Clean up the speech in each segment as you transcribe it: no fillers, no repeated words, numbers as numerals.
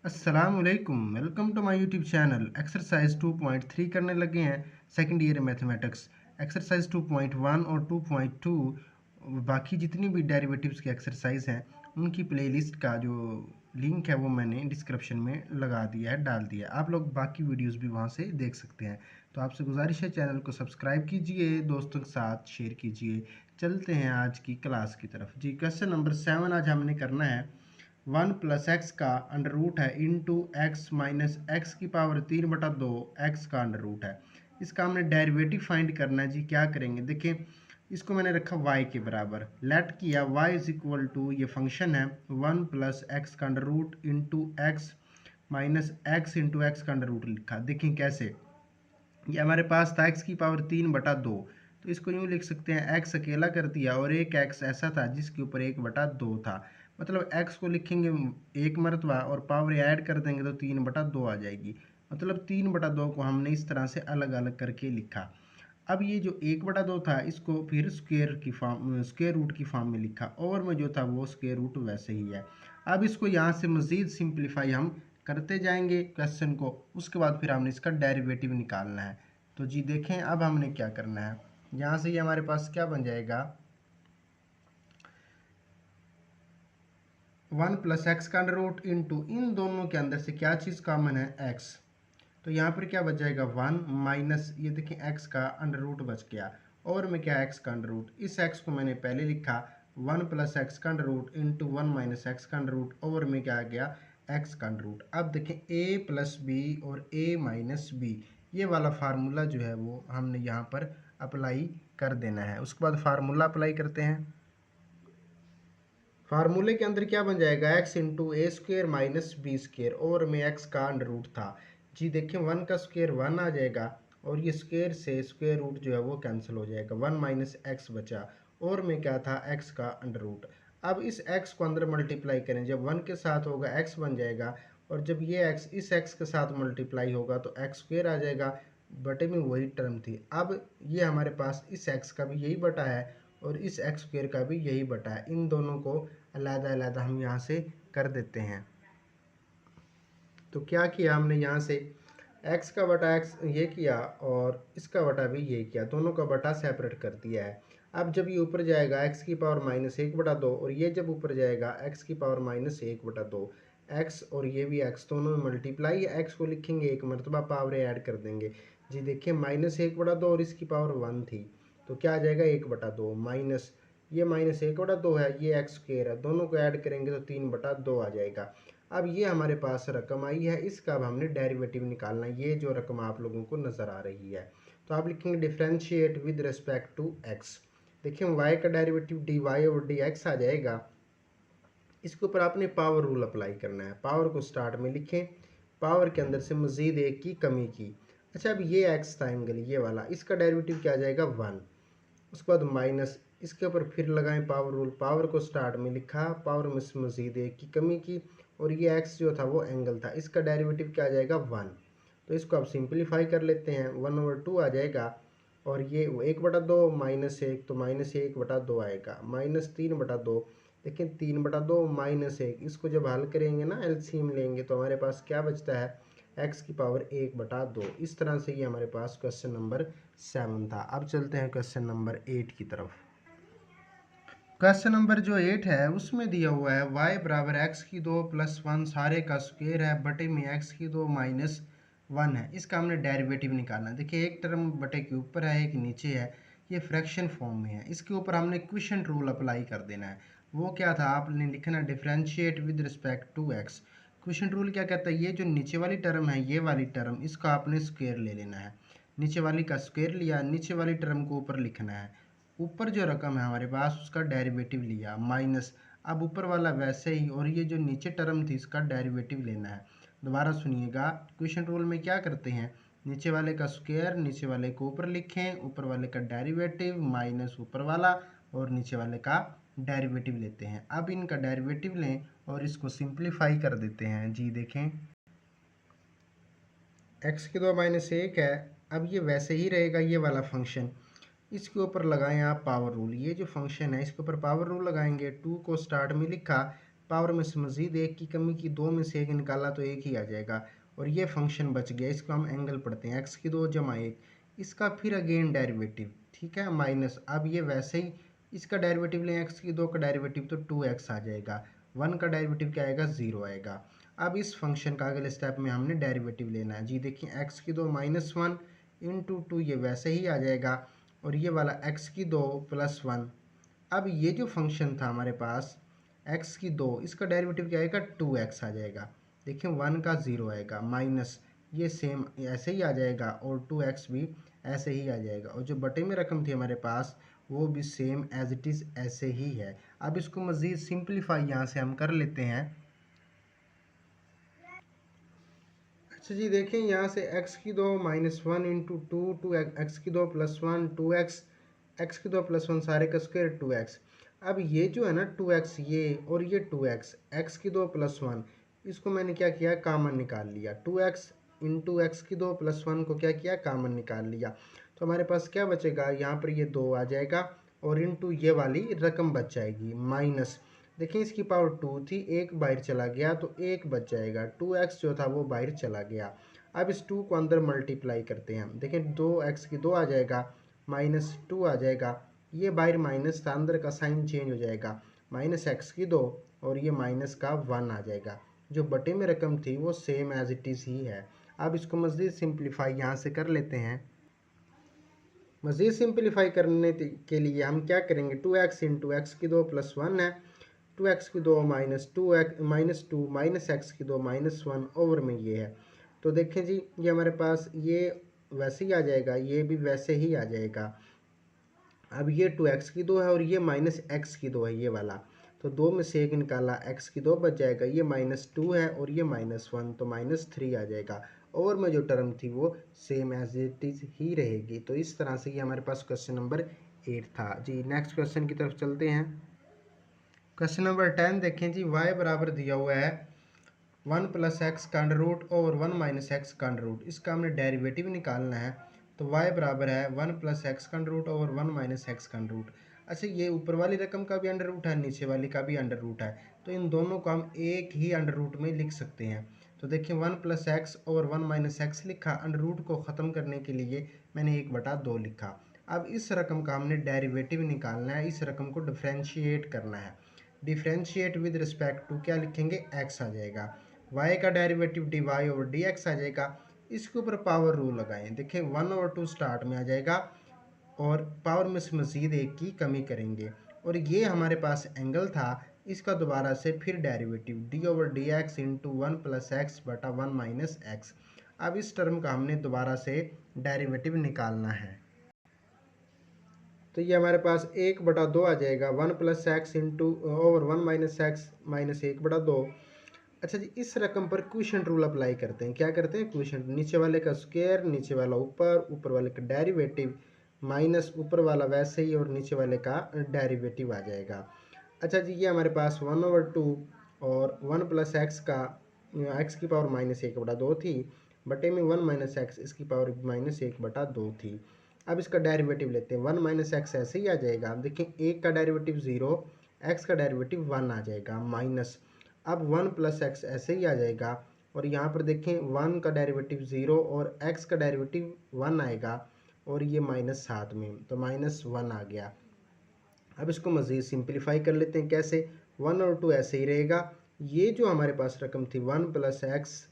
अस्सलामुअलैकुम, welcome to my YouTube channel. Exercise 2.3 करने लगे हैं सेकंड ईयर मैथमेटिक्स। एक्सरसाइज 2.1 और 2.2 बाकी जितनी भी डेरिवेटिव्स की एक्सरसाइज हैं उनकी प्लेलिस्ट का जो लिंक है वो मैंने डिस्क्रिप्शन में लगा दिया है, डाल दिया है। आप लोग बाकी वीडियोस भी वहाँ से देख सकते हैं। तो आपसे गुजारिश है चैनल को सब्सक्राइब कीजिए, दोस्तों के साथ शेयर कीजिए। चलते हैं आज की क्लास की तरफ। जी, क्वेश्चन नंबर 7 आज हमने करना है। 1 + x का अंडर रूट है इंटू एक्स माइनस एक्स की पावर 3/2 एक्स का अंडर रूट है। इसका हमने डेरिवेटिव फाइंड करना है। जी, क्या करेंगे, देखिए इसको मैंने रखा y के बराबर, लेट किया y इज इक्वल टू, ये फंक्शन है 1 + x का under root into x minus x into x का अंडर रूट लिखा। देखिए कैसे, ये हमारे पास था x की पावर 3/2, तो इसको यूँ लिख सकते हैं x अकेला कर दिया और एक x ऐसा था जिसके ऊपर 1/2 था। मतलब x को लिखेंगे एक मरतबा और पावर ऐड कर देंगे तो 3/2 आ जाएगी। मतलब 3/2 को हमने इस तरह से अलग अलग करके लिखा। अब ये जो 1/2 था इसको फिर स्क्वायर रूट की फॉर्म में लिखा, और में जो था वो स्क्वायर रूट वैसे ही है। अब इसको यहाँ से मज़ीद सिंप्लीफाई हम करते जाएंगे क्वेश्चन को, उसके बाद फिर हमने इसका डेरिवेटिव निकालना है। तो जी देखें, अब हमने क्या करना है, यहाँ से ये हमारे पास क्या बन जाएगा, 1 + x का अंडर रूट इंटू, इन दोनों के अंदर से क्या चीज़ कॉमन है, x। तो यहाँ पर क्या बच जाएगा 1 माइनस, ये देखिए x का अंडर रूट बच गया, और में क्या x का अंडर रूट, इस x को मैंने पहले लिखा 1 + x का अंडर रूट इंटू 1 - x का अंडर रूट, और में क्या आ गया x का अंडर रूट। अब देखें a + b और a - b, ये वाला फार्मूला जो है वो हमने यहाँ पर अप्लाई कर देना है। उसके बाद फार्मूला अप्लाई करते हैं। फार्मूले के अंदर क्या बन जाएगा, x इंटू ए स्क्वेयर माइनस बी स्क्वेयर, और में x का अंडर रूट था। जी देखिए 1 का स्क्वेयर 1 आ जाएगा, और ये स्क्वेयर से स्क्वेयर रूट जो है वो कैंसिल हो जाएगा, 1 - x बचा, और में क्या था x का अंडर रूट। अब इस x को अंदर मल्टीप्लाई करें, जब 1 के साथ होगा x बन जाएगा, और जब ये x इस x के साथ मल्टीप्लाई होगा तो x स्क्वेयर आ जाएगा, बटे में वही टर्म थी। अब ये हमारे पास इस x का भी यही बटा है और इस एक्स स्क्वेयर का भी यही बटा है, इन दोनों को अलग-अलग हम यहाँ से कर देते हैं। तो क्या किया हमने, यहाँ से x का बटा x ये किया और इसका बटा भी ये किया, दोनों का बटा सेपरेट कर दिया है। अब जब ये ऊपर जाएगा x की पावर -1/2, और ये जब ऊपर जाएगा x की पावर -1/2, x और ये भी x दोनों में मल्टीप्लाई है, x को लिखेंगे एक मरतबा, पावर ऐड कर देंगे। जी देखिए -1/2 और इसकी पावर 1 थी, तो क्या आ जाएगा 1/2 माइनस, ये -1/2 है, ये एक्स स्क्वेयर है, दोनों को ऐड करेंगे तो 3/2 आ जाएगा। अब ये हमारे पास रकम आई है, इसका अब हमने डेरिवेटिव निकालना है। ये जो रकम आप लोगों को नज़र आ रही है, तो आप लिखेंगे differentiate with respect to x. देखिए y का डेरिवेटिव dy/dx आ जाएगा। इसके ऊपर आपने पावर रूल अप्लाई करना है। पावर को स्टार्ट में लिखें, पावर के अंदर से मज़ीद एक की कमी की। अच्छा, अब ये एक्स था एंगल ये वाला, इसका डेरिवेटिव क्या आ जाएगा 1। उसके बाद माइनस, इसके ऊपर फिर लगाएं पावर रूल, पावर को स्टार्ट में लिखा, पावर में से मज़ीद एक की कमी की, और ये एक्स जो था वो एंगल था, इसका डेरिवेटिव क्या आ जाएगा 1। तो इसको आप सिंप्लीफाई कर लेते हैं, 1/2 आ जाएगा, और ये 1/2 माइनस 1, तो -1/2 आएगा, -3/2। लेकिन 3/2 -1, इसको जब हल करेंगे ना, एलसीएम लेंगे, तो हमारे पास क्या बचता है, x की पावर 1/2। इस तरह से ये हमारे पास क्वेश्चन नंबर 7 था। अब चलते हैं क्वेश्चन नंबर 8 की तरफ। क्वेश्चन नंबर जो 8 है उसमें दिया हुआ है y बराबर x की 2 + 1 सारे का स्क्वायर है, बटे में x की 2 माइनस 1 है। इसका हमने डेरिवेटिव निकालना है। देखिए एक टर्म बटे के ऊपर है, एक नीचे है, ये फ्रैक्शन फॉर्म में है। इसके ऊपर हमने क्वोशिएंट रूल अप्लाई कर देना है। वो क्या था, आपने लिखना differentiate with respect to x। Quotient rule क्या कहता है, ये जो नीचे वाली टर्म है, ये वाली टर्म, इसका आपने स्क्वायर ले लेना है। नीचे वाली का स्क्वायर लिया, नीचे वाली टर्म को ऊपर लिखना है। ऊपर जो रकम है हमारे पास उसका डेरिवेटिव लिया माइनस, अब ऊपर वाला वैसे ही, और ये जो नीचे टर्म थी इसका डेरिवेटिव लेना है। दोबारा सुनिएगा, क्वेश्चन रूल में क्या करते हैं, नीचे वाले का स्क्वायर, नीचे वाले को ऊपर लिखें, ऊपर वाले का डेरिवेटिव माइनस ऊपर वाला, और नीचे वाले का डेरिवेटिव लेते हैं। अब इनका डेरिवेटिव लें और इसको सिंप्लीफाई कर देते हैं। जी देखें, x की 2 माइनस 1 है, अब ये वैसे ही रहेगा ये वाला फंक्शन। इसके ऊपर लगाएं आप पावर रूल, ये जो फंक्शन है इसके ऊपर पावर रूल लगाएंगे, 2 को स्टार्ट में लिखा, पावर में से मजीद एक की कमी की, दो में से एक निकाला तो एक ही आ जाएगा और ये फंक्शन बच गया। इसको हम एंगल पढ़ते हैं, एक्स की दो जमा एक, इसका फिर अगेन डेरिवेटिव, ठीक है, माइनस। अब ये वैसे ही इसका डेरिवेटिव लें, एक्स की दो का डेरिवेटिव तो 2x आ जाएगा, 1 का डेरिवेटिव क्या आएगा, 0 आएगा। अब इस फंक्शन का अगले स्टेप में हमने डेरिवेटिव लेना है जी। देखिए एक्स की दो माइनस वन इंटू टू, ये वैसे ही आ जाएगा, और ये वाला एक्स की दो प्लस वन। अब ये जो फंक्शन था हमारे पास x की दो, इसका डेरिवेटिव क्या आएगा, 2x आ जाएगा। देखिए 1 का 0 आएगा, माइनस ये सेम ऐसे ही आ जाएगा और 2x भी ऐसे ही आ जाएगा, और जो बटे में रकम थी हमारे पास वो भी सेम एज इट इज़ ऐसे ही है। अब इसको मज़ीद सिंप्लीफाई यहाँ से हम कर लेते हैं। अच्छा जी, देखें यहाँ से x की दो minus one into two, two x की दो प्लस वन, 2x, एक्स की दो प्लस वन सारे का स्क्वायर 2x। अब ये जो है ना 2x, ये और ये 2x, एक्स की दो प्लस वन, इसको मैंने क्या किया, कॉमन निकाल लिया। 2x इंटू एक्स की दो प्लस वन को क्या किया, कॉमन निकाल लिया। तो हमारे पास क्या बचेगा, यहाँ पर ये 2 आ जाएगा और इंटू ये वाली रकम बच जाएगी माइनस। देखिए इसकी पावर 2 थी, एक बाहर चला गया तो एक बच जाएगा, 2x जो था वो बाहर चला गया। अब इस 2 को अंदर मल्टीप्लाई करते हैं, देखिए 2x की 2 आ जाएगा, माइनस 2 आ जाएगा, ये बाहर माइनस था, अंदर का साइन चेंज हो जाएगा, माइनस x की 2 और ये माइनस का 1 आ जाएगा। जो बटे में रकम थी वो सेम एज इट इज़ ही है। अब इसको मज़ीद सिंप्लीफाई यहाँ से कर लेते हैं। मज़ीद सिंप्लीफाई करने के लिए हम क्या करेंगे, 2x इंटू एक्स की दो प्लस वन है, 2x की दो minus 2x minus 2 minus x की दो माइनस 1 ओवर में ये है। तो देखें जी, ये हमारे पास ये वैसे ही आ जाएगा, ये भी वैसे ही आ जाएगा। अब ये 2x की दो है और ये माइनस एक्स की दो है, ये वाला, तो दो में से एक निकाला, x की दो बच जाएगा, ये माइनस 2 है और ये माइनस 1, तो माइनस 3 आ जाएगा। और में जो टर्म थी वो सेम एज इट इज़ ही रहेगी। तो इस तरह से ये हमारे पास क्वेश्चन नंबर 8 था जी। नेक्स्ट क्वेश्चन की तरफ चलते हैं। क्वेश्चन नंबर 10 देखें जी, y बराबर दिया हुआ है 1 प्लस एक्स का अंडर रूट और 1 माइनस एक्स का अंडर रूट, इसका हमने डेरिवेटिव निकालना है। तो y बराबर है 1 प्लस एक्स का अंडर रूट और 1 माइनस एक्स का अंडर रूट। अच्छा, ये ऊपर वाली रकम का भी अंडर रूट है, नीचे वाली का भी अंडर रूट है, तो इन दोनों को हम एक ही अंडर रूट में लिख सकते हैं। तो देखिए 1 प्लस एक्स और 1 माइनस एक्स लिखा, अंडर रूट को ख़त्म करने के लिए मैंने 1/2 लिखा। अब इस रकम का हमने डेरिवेटिव निकालना है, इस रकम को डिफ्रेंशिएट करना है। डिफ्रेंशिएट विद रिस्पेक्ट टू क्या लिखेंगे, x आ जाएगा, y का डेरिवेटिव dy ओवर dx आ जाएगा। इसके ऊपर पावर रूल लगाएं, देखें 1/2 स्टार्ट में आ जाएगा और पावर में से मज़ीद एक की कमी करेंगे, और ये हमारे पास एंगल था, इसका दोबारा से फिर derivative d over D x into 1 plus x बटा 1 माइनस एक्स। अब इस टर्म का हमने दोबारा से डेरिवेटिव निकालना है। तो ये हमारे पास 1/2 आ जाएगा, 1 plus x into over 1 minus x minus 1/2। अच्छा जी, इस रकम पर क्वोशिएंट रूल अप्लाई करते हैं। क्या करते हैं, क्वोशिएंट, नीचे वाले का स्क्वायर, नीचे वाला ऊपर, ऊपर वाले का डेरिवेटिव माइनस ऊपर वाला वैसे ही और नीचे वाले का डेरिवेटिव आ जाएगा। अच्छा जी, ये हमारे पास 1/2 और 1 प्लस एक्स का एक्स की पावर माइनस 1/2 थी, बटे में 1 माइनस एक्स, इसकी पावर माइनस 1/2 थी। अब इसका डेरिवेटिव लेते हैं, 1 माइनस एक्स ऐसे ही आ जाएगा। अब देखिए एक का डेरिवेटिव 0, एक्स का डेरिवेटिव 1 आ जाएगा माइनस। अब 1 प्लस एक्स ऐसे ही आ जाएगा, और यहाँ पर देखें 1 का डेरिवेटिव 0 और x का डेरिवेटिव 1 आएगा, और ये माइनस साथ में, तो माइनस 1 आ गया। अब इसको मज़ीद सिंप्लीफाई कर लेते हैं, कैसे, 1 और 2 ऐसे ही रहेगा। ये जो हमारे पास रकम थी 1 प्लस एक्स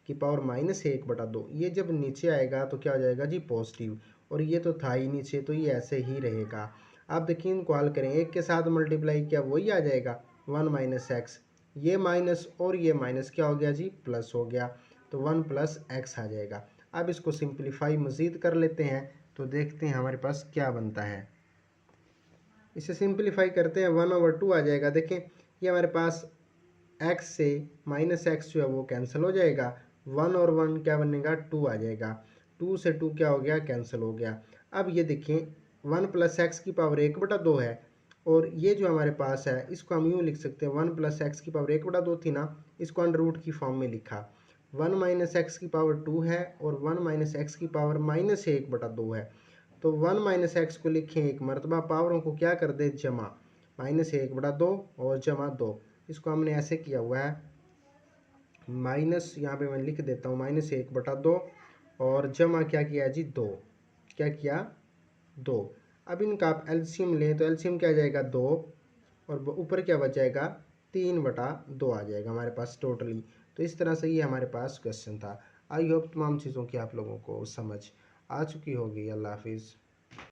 की पावर माइनस 1/2, ये जब नीचे आएगा तो क्या हो जाएगा जी, पॉजिटिव, और ये तो था ही नीचे, तो ये ऐसे ही रहेगा। आप देखिए इनको हल करें, एक के साथ मल्टीप्लाई किया वही आ जाएगा 1 माइनस एक्स, ये माइनस और ये माइनस क्या हो गया जी, प्लस हो गया, तो 1 प्लस एक्स आ जाएगा। अब इसको सिंप्लीफाई मज़ीद कर लेते हैं, तो देखते हैं हमारे पास क्या बनता है। इसे सिंप्लीफाई करते हैं, 1/2 आ जाएगा। देखें ये हमारे पास x से माइनस एक्स जो है वो कैंसिल हो जाएगा, 1 और 1 क्या बनेगा, 2 आ जाएगा, 2 से 2 क्या हो गया, कैंसिल हो गया। अब ये देखिए 1 प्लस एक्स की पावर 1/2 है, और ये जो हमारे पास है इसको हम यूँ लिख सकते हैं, 1 प्लस एक्स की पावर 1/2 थी ना, इसको अंडर रूट की फॉर्म में लिखा, 1 माइनस एक्स की पावर 2 है और 1 माइनस एक्स की पावर माइनस 1/2 है। तो 1 माइनस एक्स को लिखें एक मरतबा, पावरों को क्या कर दे, जमा, माइनस 1/2 और जमा 2, इसको हमने ऐसे किया हुआ है माइनस, यहाँ पे मैं लिख देता हूँ -1/2 और जमा क्या किया जी 2, क्या किया 2। अब इनका आप एलसीएम लें तो एलसीएम क्या आ जाएगा 2 और ऊपर क्या बच जाएगा 3/2 आ जाएगा हमारे पास टोटली। तो इस तरह से ये हमारे पास क्वेश्चन था। आई होप तमाम चीज़ों की आप लोगों को समझ आ चुकी होगी। अल्लाह हाफिज़।